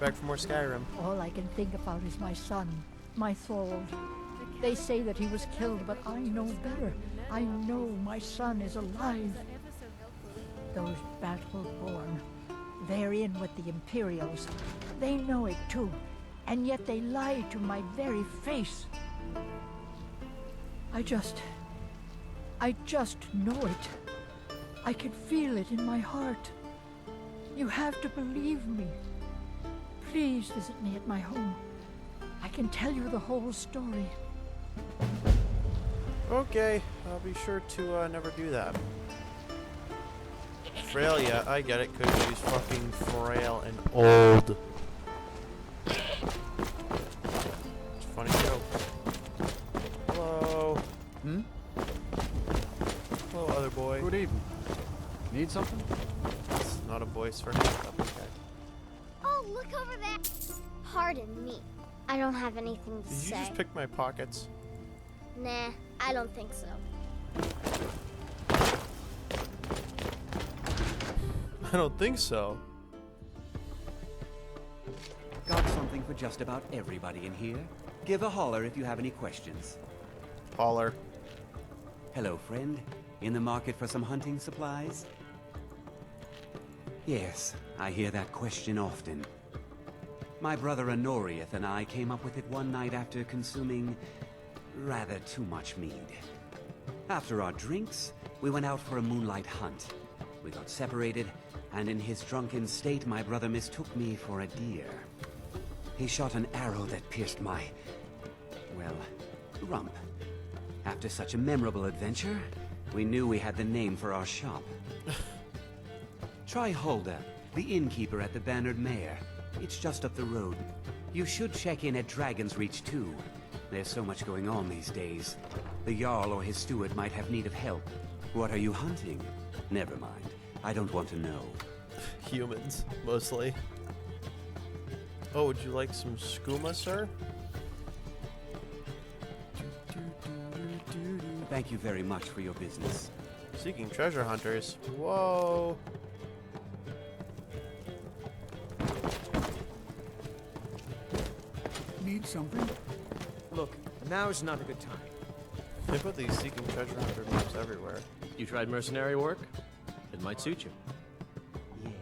back for more Skyrim. All I can think about is my son, my Thord. They say that he was killed, but I know better. I know my son is alive. Those Battle-born, they're in with the Imperials. They know it too, and yet they lie to my very face. I just know it. I can feel it in my heart. You have to believe me. Please visit me at my home. I can tell you the whole story. Okay, I'll be sure to never do that. Frail, yeah, I get it, because she's fucking frail and old. It's a funny joke. Hello. Hello, other boy. Good evening. Need something? It's not a voice for him. Okay. Oh, look over there. Pardon me. I don't have anything to Did say. you just pick my pockets? Nah, I don't think so. I don't think so. Got something for just about everybody in here. Give a holler if you have any questions. Holler. Hello, friend. In the market for some hunting supplies? Yes, I hear that question often. My brother Honorius and I came up with it one night after consuming rather too much mead. After our drinks, we went out for a moonlight hunt. We got separated, and in his drunken state, my brother mistook me for a deer. He shot an arrow that pierced my, well, rump. After such a memorable adventure, we knew we had the name for our shop. Try Hulda, the innkeeper at the Bannered Mare. It's just up the road. You should check in at Dragon's Reach too. There's so much going on these days. The Jarl or his steward might have need of help. What are you hunting? Never mind. I don't want to know. Humans, mostly. Oh, would you like some skooma, sir? Thank you very much for your business. Seeking treasure hunters. Whoa. Need something? Look, now is not a good time. They put these seeking treasure hunter maps everywhere. You tried mercenary work? It might suit you.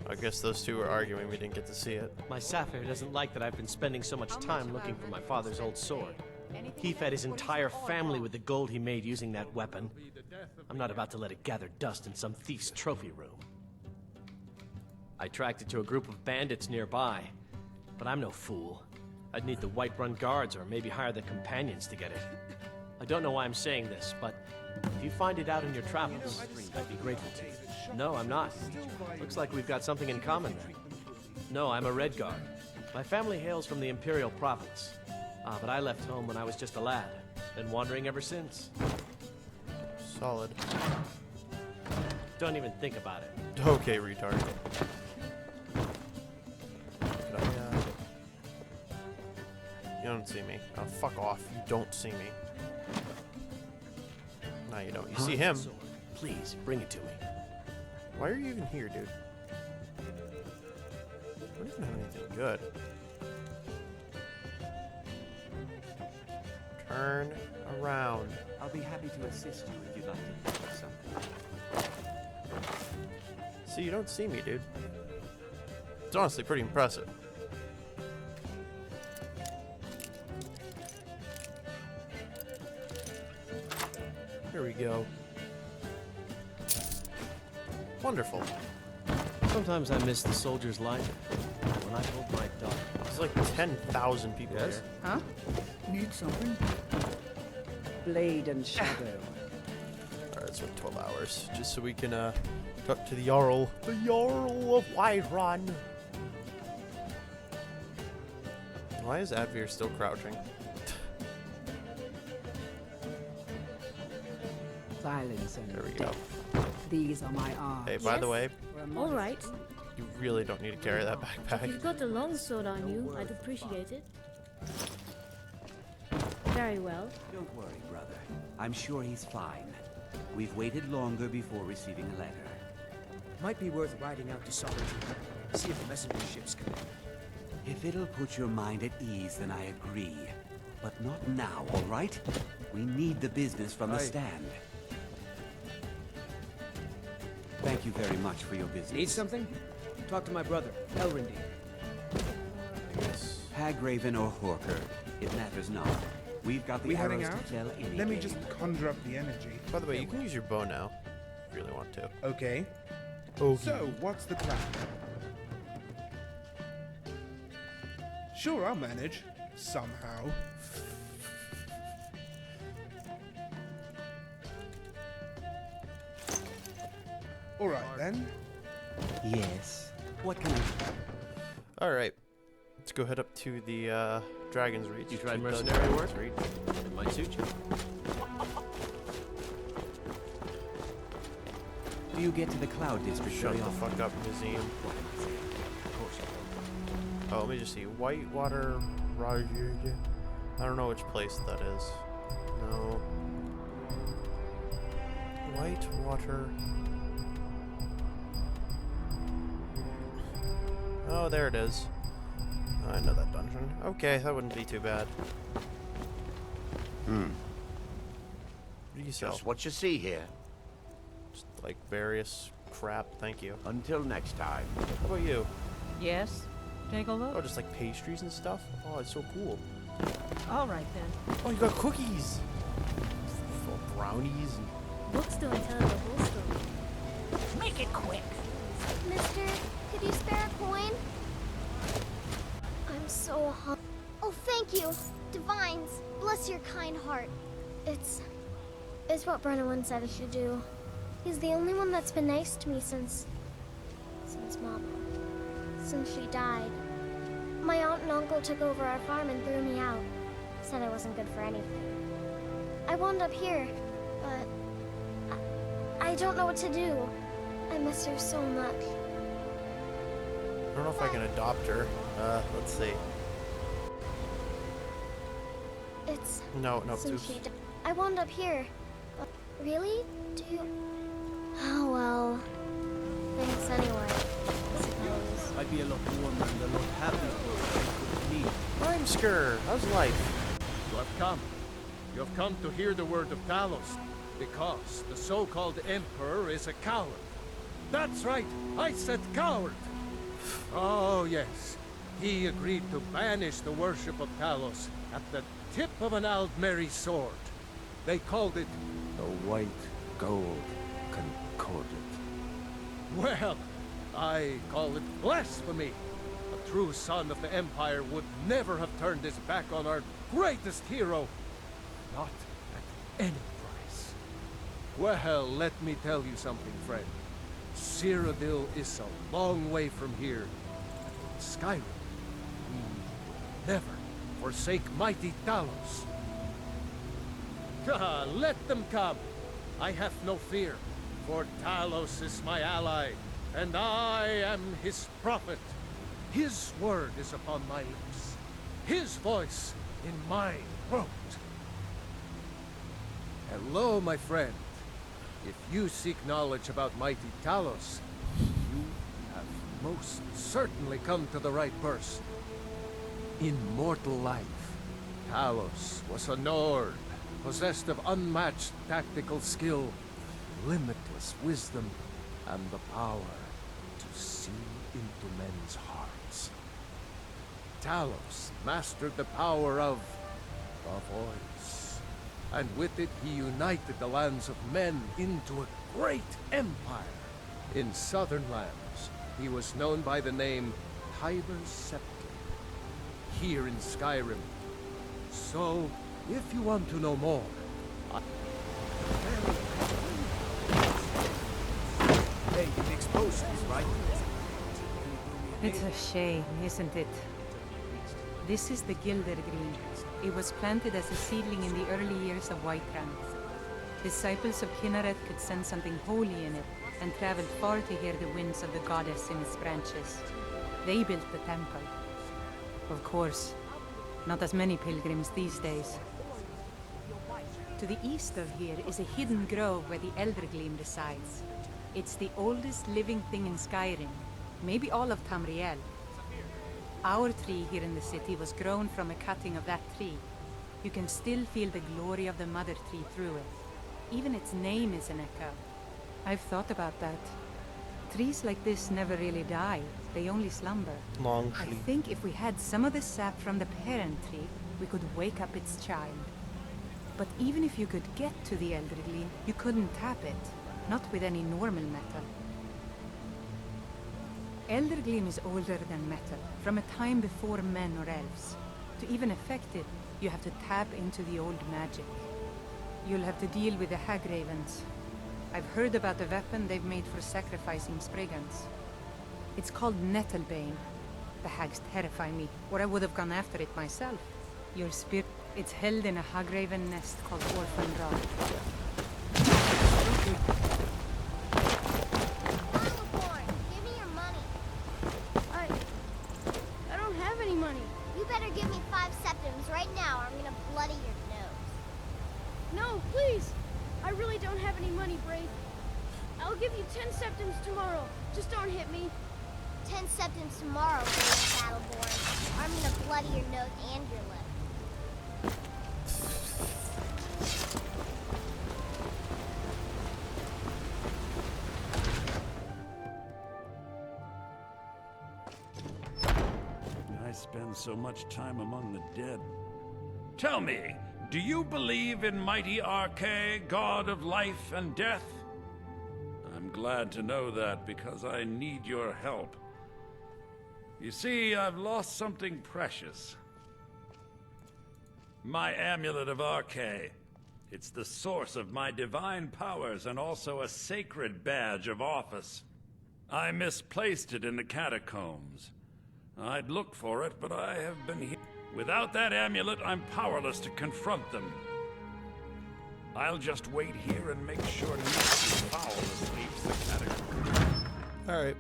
I guess those two were arguing we didn't get to see it. My Sapphire doesn't like that I've been spending so much time looking for my father's old sword. He fed his entire family with the gold he made using that weapon. I'm not about to let it gather dust in some thief's trophy room. I tracked it to a group of bandits nearby, but I'm no fool. I'd need the Whiterun guards or maybe hire the companions to get it. I don't know why I'm saying this, but if you find it out in your travels, I'd be grateful to you. No, I'm not. Looks like we've got something in common then. No, I'm a Red Guard. My family hails from the Imperial province. But I left home when I was just a lad. Been wandering ever since. Solid. Don't even think about it. Okay, retard. You don't see me. Oh, fuck off. You don't see me. No, you don't. You see him. Please, bring it to me. Why are you even here, dude? I don't even have anything good. Turn around. I'll be happy to assist you if you'd like to pick up something. See, you don't see me, dude. It's honestly pretty impressive. Here we go. Wonderful. Sometimes I miss the soldier's life. When I hold my daughter. There's like 10,000 people Yes? here. Huh? Need something? Blade and shadow. Alright, it's been 12 hours. Just so we can talk to the Jarl. The Jarl of Whiterun. Why is Advir still crouching? Silence and There we go. These are my arms. Hey, by the way, All right. you really don't need to carry that If backpack. you've got a long sword on you, I'd appreciate it. Very well. Don't worry, brother. I'm sure he's fine. We've waited longer before receiving a letter. Might be worth riding out to Solitude. See if the messenger ships come in. If If it'll put your mind at ease, then I agree. But not now, all right? We need the business from the stand. Thank you very much for your business. Need something? Talk to my brother, Elrondine. Hagraven or Horker, it matters not. We've got the We heading arrows out? to tell any Let me game. just conjure up the energy. By the way, you can use your bow now, if you really want to. Okay. Okay. So, what's the plan? Sure, I'll manage. Somehow. Alright then. Yes. What can I... Alright. Let's go head up to the Dragon's Reach. You tried to the mercenary work? Dragon's Reach. It might suit you. Do you get to the Cloud District Shut very the often? fuck up, museum. Of course you don't. Oh, let me just see. Whitewater Raj. I don't know which place that is. No. Whitewater. Oh, there it is. I know that dungeon. Okay, that wouldn't be too bad. What do you sell? Just what you see here. Just like various crap. Thank you. Until next time. How about you? Yes? Take a look. Oh, just like pastries and stuff? Oh, it's so cool. All right then. Oh, you got cookies! Full brownies and... Books don't tell the whole story. Make it quick. Mister, could you spare a coin? I'm so hungry. Oh, thank you. Divines, bless your kind heart. It's what Brennan said I should do. He's the only one that's been nice to me since Mama. Since she died. My aunt and uncle took over our farm and threw me out. Said I wasn't good for anything. I wound up here, but I don't know what to do. I miss her so much. I don't know if I can adopt her. Let's see. It's No, since oops. she died. I wound up here. But really? Do you... Oh, well. Thanks anyway, I suppose. Might be a lot warmer and a lot happier than you could need. Sker, how's life? You have come. You have come to hear the word of Talos, because the so-called Emperor is a coward. That's right, I said coward! Oh, yes. He agreed to banish the worship of Talos at the tip of an Aldmeri sword. They called it the White Gold Concordat. Well, I call it blasphemy. A true son of the Empire would never have turned his back on our greatest hero. Not at any price. Well, let me tell you something, friend. Cyrodiil is a long way from here. In Skyrim, we never forsake mighty Talos. Let them come. I have no fear, for Talos is my ally, and I am his prophet. His word is upon my lips. His voice in my throat. Hello, my friend. If you seek knowledge about mighty Talos, you have most certainly come to the right person. In mortal life, Talos was a Nord, possessed of unmatched tactical skill, limitless wisdom, and the power to see into men's hearts. Talos mastered the power of the voice, and with it he united the lands of men into a great empire. In southern lands, he was known by the name Tiber Septim, here in Skyrim. So, if you want to know more, Hey, the explosives, right? It's a shame, isn't it? This is the Gildergreen. It was planted as a seedling in the early years of Whiterun. Disciples of Kinneret could sense something holy in it, and traveled far to hear the winds of the goddess in its branches. They built the temple. Of course, not as many pilgrims these days. To the east of here is a hidden grove where the Eldergleam resides. It's the oldest living thing in Skyrim, maybe all of Tamriel. Our tree here in the city was grown from a cutting of that tree. You can still feel the glory of the mother tree through it. Even its name is an echo. I've thought about that. Trees like this never really die. They only slumber. Long I sleep. think if we had some of the sap from the parent tree, we could wake up its child. But even if you could get to the Eldergleam, you couldn't tap it. Not with any normal metal. Eldergleam is older than metal, from a time before men or elves. To even affect it, you have to tap into the old magic. You'll have to deal with the Hagravens. I've heard about the weapon they've made for sacrificing Spriggans. It's called Nettlebane. The hags terrify me, or I would have gone after it myself. Your spirit, it's held in a Hagraven nest called Orphan Rock. Balgruuf, give me your money. I don't have any money. You better give me 5 septims right now or I'm gonna bloody your nose. No, please. I really don't have any money, Brave. I'll give you 10 septims tomorrow. Just don't hit me. 10 septims tomorrow, Battleborn. Or I'm gonna bloody your nose and your lip. I spend so much time among the dead. Tell me, do you believe in mighty Arche, god of life and death? I'm glad to know that because I need your help. You see, I've lost something precious. My amulet of Arche. It's the source of my divine powers and also a sacred badge of office. I misplaced it in the Catacombs. I'd looked for it, but I have been here. Without that amulet, I'm powerless to confront them. I'll just wait here and make sure nothing foul escapes the Catacombs. Alright.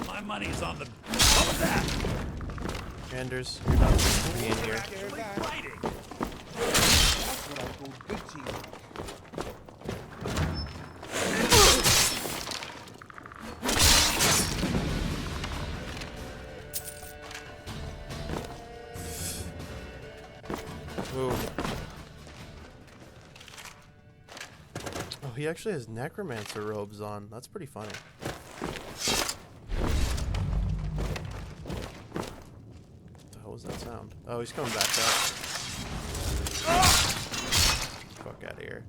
My money's on the... What was that? Anders, you're not supposed to be in here. Fighting! That's what I call good teamwork. Ooh. Oh, he actually has necromancer robes on. That's pretty funny. What the hell was that sound? Oh, he's coming back up. Fuck out of here.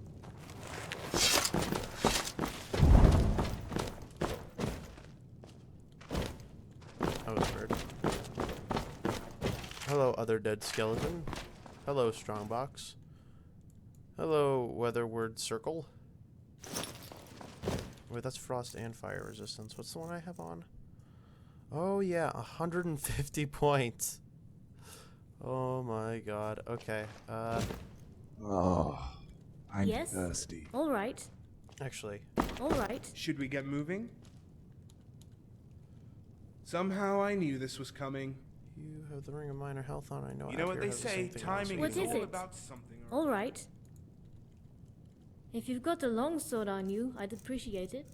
That was weird. Hello, other dead skeleton. Hello, Strongbox. Hello, Weatherward Circle. Wait, that's frost and fire resistance. What's the one I have on? Oh, yeah, 150 points. Oh my god. Okay. Oh, I'm Yes? thirsty. All right. Actually. All right. Should we get moving? Somehow I knew this was coming. You have the Ring of Minor Health on. I know. You know what Abigail they has the say, same thing on, so timing What is is all it? about something. All right. If you've got a longsword on you, I'd appreciate it.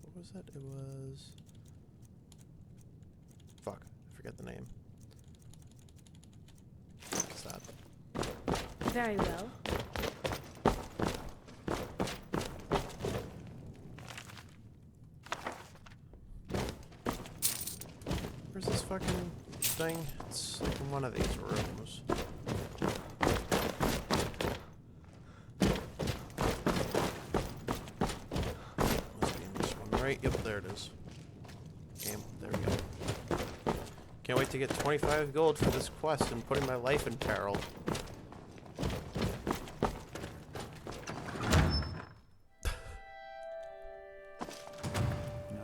What was that? It was... Fuck. I forget the name. What's that? Very well. Where's this fucking thing? It's like in one of these rooms. Must be in this one, right? Yep, there it is. Game. There we go. Can't wait to get 25 gold for this quest and putting my life in peril.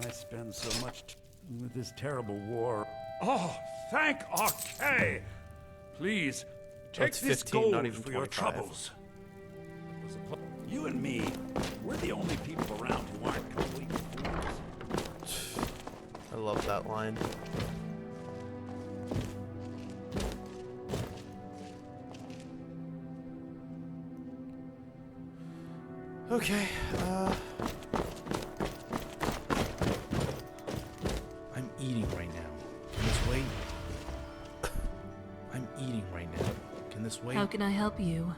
I spend so much time with this terrible war. Oh, thank Arche! Please, take it's this 15, gold not even for your 25. troubles. You and me, we're the only people around who aren't complete fools. I love that line. Okay, I'm eating right now. Can this wait? I'm eating right now. Can this wait? How can I help you?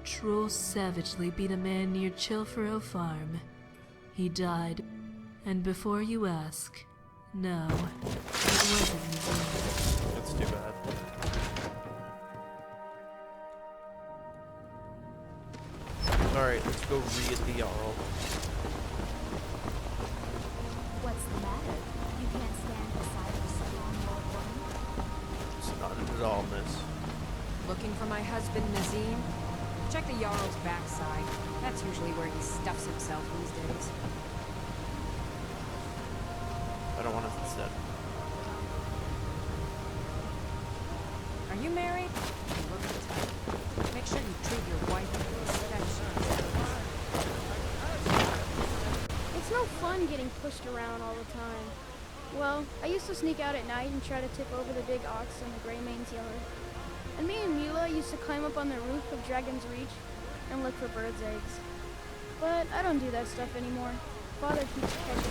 Trolls savagely beat a man near Chilfaro Farm. He died. And before you ask, no, it wasn't Nazim. That's too bad. Alright, let's go read the Jarl. What's the matter? You can't stand beside the strong old woman? It's not at all, miss. Looking for my husband, Nazim? Check the Jarl's backside. That's usually where he stuffs himself these days. I don't want it instead. Are you married? You look the type. Make sure you treat your wife with respect. It's no fun getting pushed around all the time. Well, I used to sneak out at night and try to tip over the big ox in the Greymane's yard. And me and Mila used to climb up on the roof of Dragon's Reach and look for birds' eggs. But I don't do that stuff anymore. Father keeps catching me.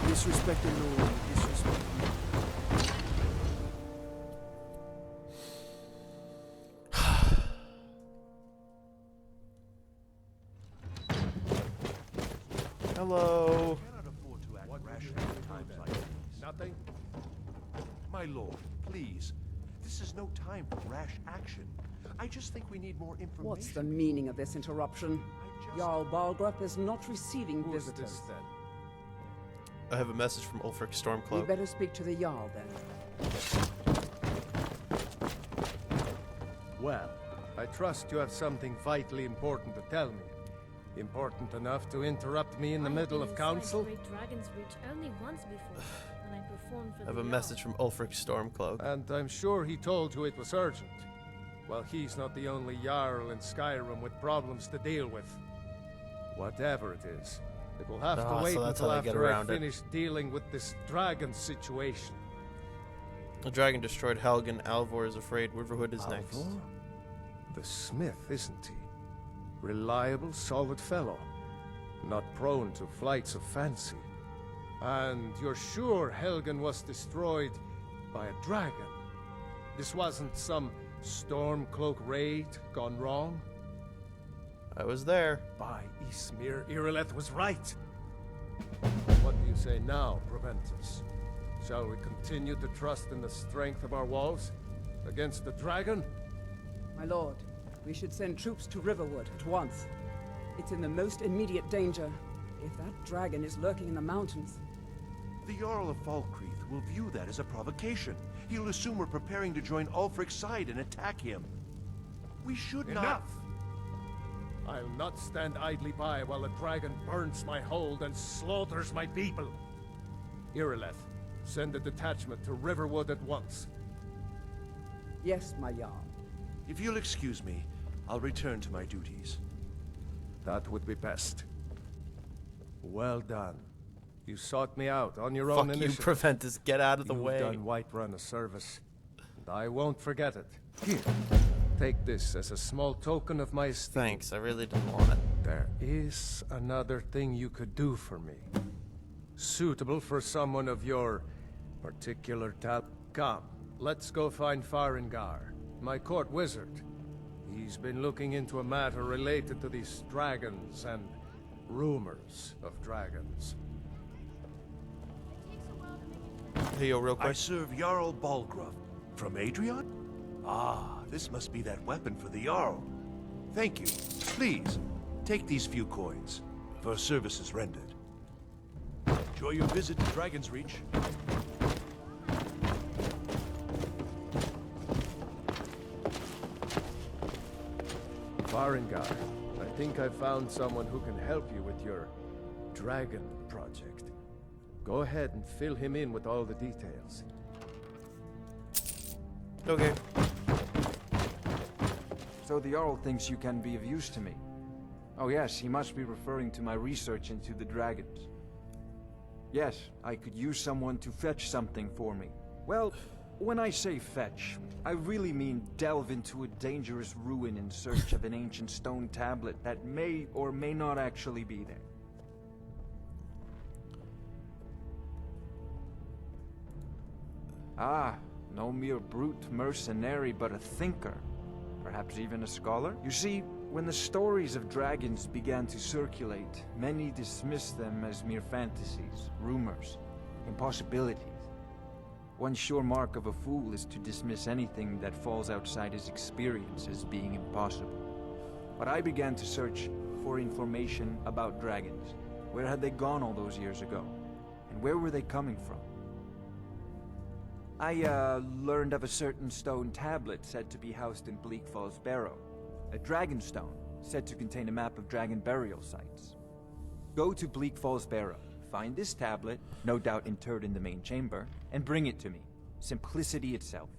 Disrespect the Lord, disrespect me. Hello. Cannot afford to act rash at times like these. Nothing? My lord, please. This is no time for rash action. I just think we need more information. What's the meaning of this interruption? Jarl Balgruuf is not receiving visitors. I have a message from Ulfric We Stormcloak. better speak to the Jarl then. Well, I trust you have something vitally important to tell me. Important enough to interrupt me in the middle of council? Dragon's Reach only once before, when I performed for I have the a Jarl. message from Ulfric Stormcloak. And I'm sure he told you it was urgent. Well, he's not the only Jarl in Skyrim with problems to deal with. Whatever it is, it will have to wait so that's until how they get after I around it. finish dealing with this dragon situation. The dragon destroyed Helgen. Alvor is afraid Riverwood is next. Alvor? The smith, isn't he? Reliable, solid fellow. Not prone to flights of fancy. And you're sure Helgen was destroyed by a dragon? This wasn't some Stormcloak raid gone wrong? I was there. By Ysmir, Irileth was right. What do you say now, Proventus? Shall we continue to trust in the strength of our walls against the dragon? My lord, we should send troops to Riverwood at once. It's in the most immediate danger. If that dragon is lurking in the mountains... The Jarl of Falkreath will view that as a provocation. He'll assume we're preparing to join Ulfric's side and attack him. We should not... Enough! I'll not stand idly by while the dragon burns my hold and slaughters my people. Irileth, send a detachment to Riverwood at once. Yes, my Jarl. If you'll excuse me, I'll return to my duties. That would be best. Well done. You sought me out on your own Fuck you, initiative. Proventus. Get out of the You've way. done Whiterun a service, and I won't forget it. Here, take this as a small token of my esteem. Thanks, I really didn't want it. There is another thing you could do for me. Suitable for someone of your particular talent. Come, let's go find Farengar, my court wizard. He's been looking into a matter related to these dragons and rumors of dragons. Hey, yo, real I quick. serve Jarl Balgruuf. From Adrian? Ah, this must be that weapon for the Jarl. Thank you. Please, take these few coins for services rendered. Enjoy your visit to Dragon's Reach. Farengar, I think I found someone who can help you with your dragon project. Go ahead and fill him in with all the details. Okay. So the Jarl thinks you can be of use to me. Oh yes, he must be referring to my research into the dragons. Yes, I could use someone to fetch something for me. Well, when I say fetch, I really mean delve into a dangerous ruin in search of an ancient stone tablet that may or may not actually be there. Ah, no mere brute mercenary, but a thinker. Perhaps even a scholar? You see, when the stories of dragons began to circulate, many dismissed them as mere fantasies, rumors, impossibilities. One sure mark of a fool is to dismiss anything that falls outside his experience as being impossible. But I began to search for information about dragons. Where had they gone all those years ago? And where were they coming from? I learned of a certain stone tablet said to be housed in Bleak Falls Barrow. A dragon stone, said to contain a map of dragon burial sites. Go to Bleak Falls Barrow, find this tablet, no doubt interred in the main chamber, and bring it to me. Simplicity itself.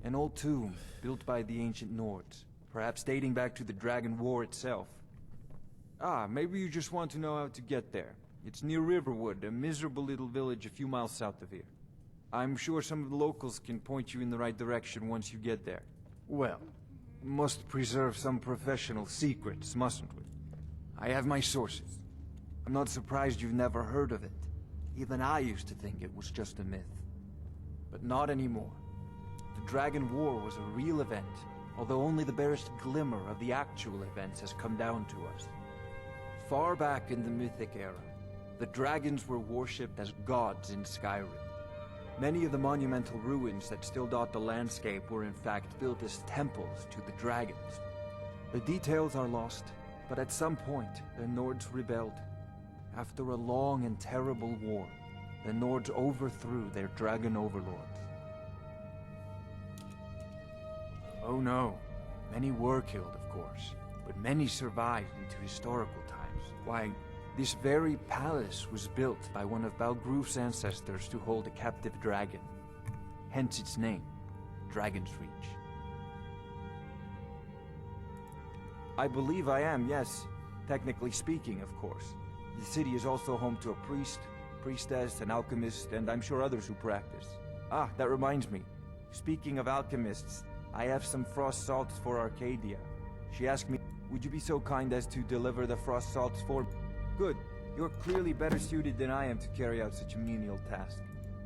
An old tomb, built by the ancient Nords, perhaps dating back to the Dragon War itself. Ah, maybe you just want to know how to get there. It's near Riverwood, a miserable little village a few miles south of here. I'm sure some of the locals can point you in the right direction once you get there. Well, must preserve some professional secrets, mustn't we? I have my sources. I'm not surprised you've never heard of it. Even I used to think it was just a myth. But not anymore. The Dragon War was a real event, although only the barest glimmer of the actual events has come down to us. Far back in the Mythic era, the dragons were worshipped as gods in Skyrim. Many of the monumental ruins that still dot the landscape were in fact built as temples to the dragons. The details are lost, but at some point, the Nords rebelled. After a long and terrible war, the Nords overthrew their dragon overlords. Oh no, many were killed, of course, but many survived into historical times. Why, this very palace was built by one of Balgruuf's ancestors to hold a captive dragon. Hence its name, Dragon's Reach. I believe I am, yes. Technically speaking, of course. The city is also home to a priest, priestess, an alchemist, and I'm sure others who practice. Ah, that reminds me. Speaking of alchemists, I have some frost salts for Arcadia. She asked me, would you be so kind as to deliver the frost salts for me? Good. You're clearly better suited than I am to carry out such a menial task.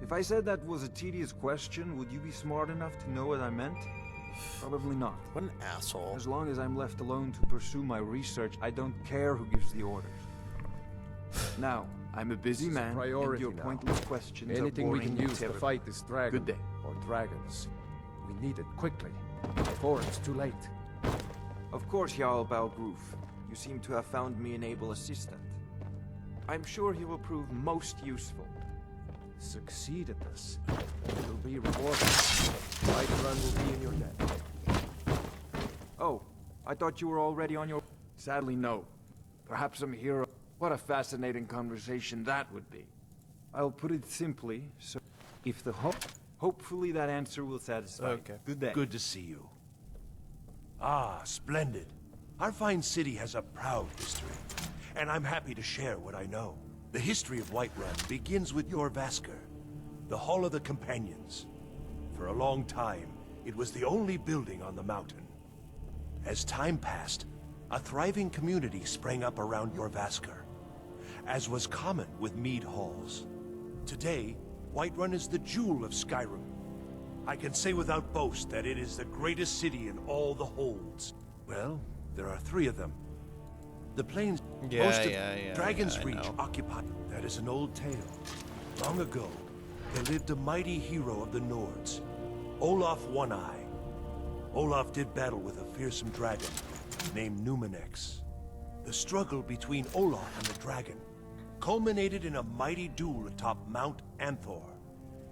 If I said that was a tedious question, would you be smart enough to know what I meant? Probably not. What an asshole. As long as I'm left alone to pursue my research, I don't care who gives the orders. Now, I'm a busy man, and your pointless questions Anything are we boring can me use to terribly. fight this dragon, Good day. or dragons. We need it quickly, before it's too late. Of course, Jarl Balgruuf. You seem to have found me an able assistant. I'm sure he will prove most useful. Succeed at this. You'll be rewarded. Whiterun will be in your debt. Oh, I thought you were already on your... Sadly, no. Perhaps I'm here... What a fascinating conversation that would be. I'll put it simply, so... If the hopefully that answer will satisfy. Okay. Good day. Good to see you. Ah, splendid. Our fine city has a proud history, and I'm happy to share what I know. The history of Whiterun begins with your Vasker, the Hall of the Companions. For a long time, it was the only building on the mountain. As time passed, a thriving community sprang up around your Vasker, as was common with mead halls. Today, Whiterun is the jewel of Skyrim. I can say without boast that it is the greatest city in all the holds. Well, there are 3 of them. The plains most of Dragon's Reach occupy. That is an old tale. Long ago, there lived a mighty hero of the Nords, Olaf One-Eye. Olaf did battle with a fearsome dragon named Numenex. The struggle between Olaf and the dragon culminated in a mighty duel atop Mount Anthor,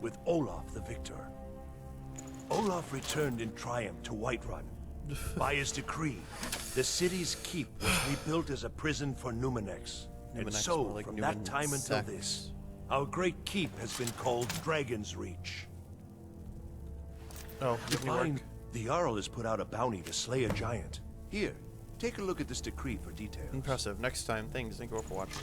with Olaf the victor. Olaf returned in triumph to Whiterun. By his decree, the city's keep was rebuilt as a prison for Numenex. And Numenex, so, more like from that time until Numensex. this, our great keep has been called Dragon's Reach. Oh, To didn't work. find, the Jarl has put out a bounty to slay a giant. Here, take a look at this decree for details. Impressive. Next time, thanks. Thank you all for watching.